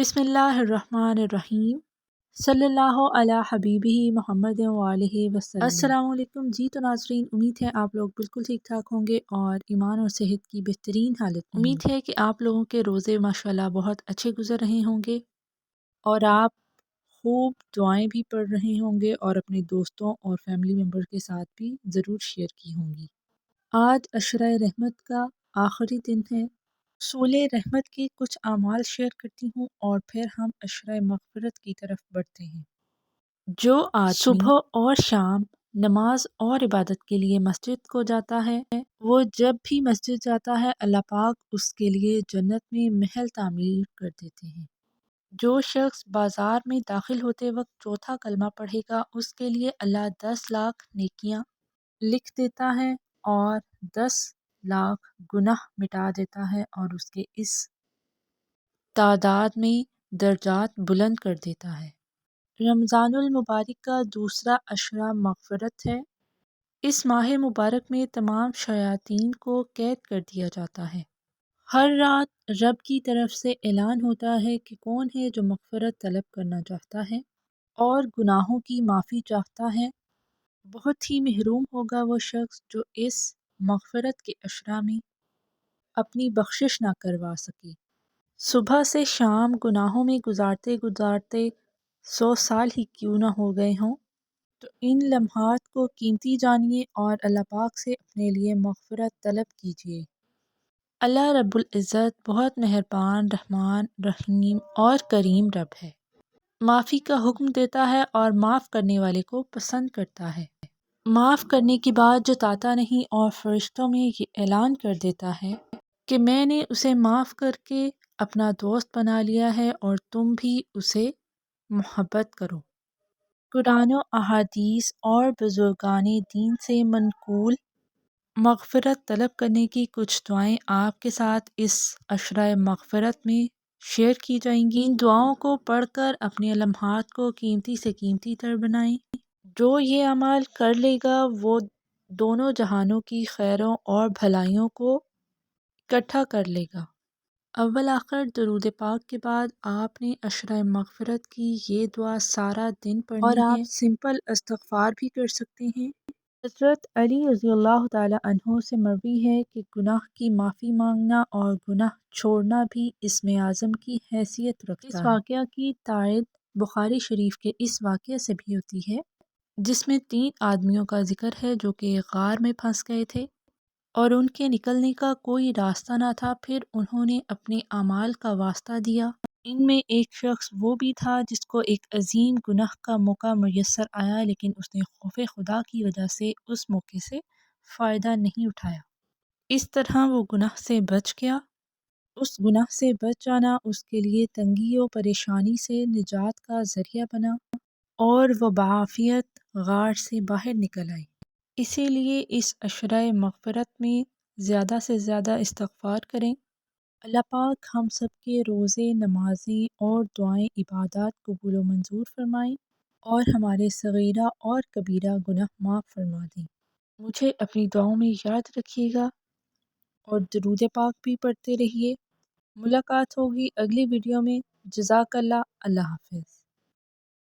بسم اللہ الرحمن الرحیم، صلی اللہ علی حبیبہ محمد وآلہ وسلم۔ السلام علیکم جی۔ تو ناظرین، امید ہے آپ لوگ بالکل ٹھیک ٹھاک ہوں گے اور ایمان اور صحت کی بہترین حالت میں امید ہے کہ آپ لوگوں کے روزے ماشاءاللہ بہت اچھے گزر رہے ہوں گے اور آپ خوب دعائیں بھی پڑھ رہے ہوں گے اور اپنے دوستوں اور فیملی ممبر کے ساتھ بھی ضرور شیئر کی ہوں گی۔ آج عشرہ رحمت کا آخری دن ہے۔ اصول رحمت کے کچھ اعمال شیئر کرتی ہوں اور پھر ہم عشرہ مغفرت کی طرف بڑھتے ہیں۔ جو آدمی صبح اور شام نماز اور عبادت کے لیے مسجد کو جاتا ہے، وہ جب بھی مسجد جاتا ہے اللہ پاک اس کے لیے جنت میں محل تعمیر کر دیتے ہیں۔ جو شخص بازار میں داخل ہوتے وقت چوتھا کلمہ پڑھے گا، اس کے لیے اللہ 10 لاکھ نیکیاں لکھ دیتا ہے اور 10 لاکھ گناہ مٹا دیتا ہے اور اس کے اس تعداد میں درجات بلند کر دیتا ہے۔ رمضان المبارک کا دوسرا عشرہ مغفرت ہے۔ اس ماہ مبارک میں تمام شیاطین کو قید کر دیا جاتا ہے۔ ہر رات رب کی طرف سے اعلان ہوتا ہے کہ کون ہے جو مغفرت طلب کرنا چاہتا ہے اور گناہوں کی معافی چاہتا ہے۔ بہت ہی محروم ہوگا وہ شخص جو اس مغفرت کے عشرہ میں اپنی بخشش نہ کروا سکے۔ صبح سے شام گناہوں میں گزارتے گزارتے 100 سال ہی کیوں نہ ہو گئے ہوں، تو ان لمحات کو قیمتی جانیے اور اللہ پاک سے اپنے لیے مغفرت طلب کیجیے۔ اللہ رب العزت بہت مہربان، رحمان، رحیم اور کریم رب ہے۔ معافی کا حکم دیتا ہے اور معاف کرنے والے کو پسند کرتا ہے۔ معاف کرنے کی بات جتاتا نہیں اور فرشتوں میں یہ اعلان کر دیتا ہے کہ میں نے اسے معاف کر کے اپنا دوست بنا لیا ہے اور تم بھی اسے محبت کرو۔ قرآن و احادیث اور بزرگان دین سے منقول مغفرت طلب کرنے کی کچھ دعائیں آپ کے ساتھ اس عشرہ مغفرت میں شیئر کی جائیں گی۔ ان دعاؤں کو پڑھ کر اپنے لمحات کو قیمتی سے قیمتی تر بنائیں۔ جو یہ عمل کر لے گا وہ دونوں جہانوں کی خیروں اور بھلائیوں کو اکٹھا کر لے گا۔ اول آخر درود پاک کے بعد آپ نے عشرہ مغفرت کی یہ دعا سارا دن پڑھنی ہے اور آپ سمپل استغفار بھی کر سکتے ہیں۔ حضرت علی رضی اللہ تعالی عنہ سے مروی ہے کہ گناہ کی معافی مانگنا اور گناہ چھوڑنا بھی اسم اعظم کی حیثیت رکھتا ہے۔ اس واقعہ کی تائید بخاری شریف کے اس واقعے سے بھی ہوتی ہے جس میں 3 آدمیوں کا ذکر ہے جو کہ غار میں پھنس گئے تھے اور ان کے نکلنے کا کوئی راستہ نہ تھا۔ پھر انہوں نے اپنے اعمال کا واسطہ دیا۔ ان میں ایک شخص وہ بھی تھا جس کو ایک عظیم گناہ کا موقع میسر آیا، لیکن اس نے خوف خدا کی وجہ سے اس موقع سے فائدہ نہیں اٹھایا۔ اس طرح وہ گناہ سے بچ گیا۔ اس گناہ سے بچ جانا اس کے لیے تنگی و پریشانی سے نجات کا ذریعہ بنا اور وہ بعافیت غار سے باہر نکل آئی۔ اسی لیے اس عشرہ مغفرت میں زیادہ سے زیادہ استغفار کریں۔ اللہ پاک ہم سب کے روزے، نمازیں اور دعائیں عبادات قبول و منظور فرمائیں اور ہمارے صغیرہ اور کبیرہ گناہ معاف فرما دیں۔ مجھے اپنی دعاؤں میں یاد رکھیے گا اور درود پاک بھی پڑھتے رہیے۔ ملاقات ہوگی اگلی ویڈیو میں۔ جزاک اللہ۔ اللہ حافظ۔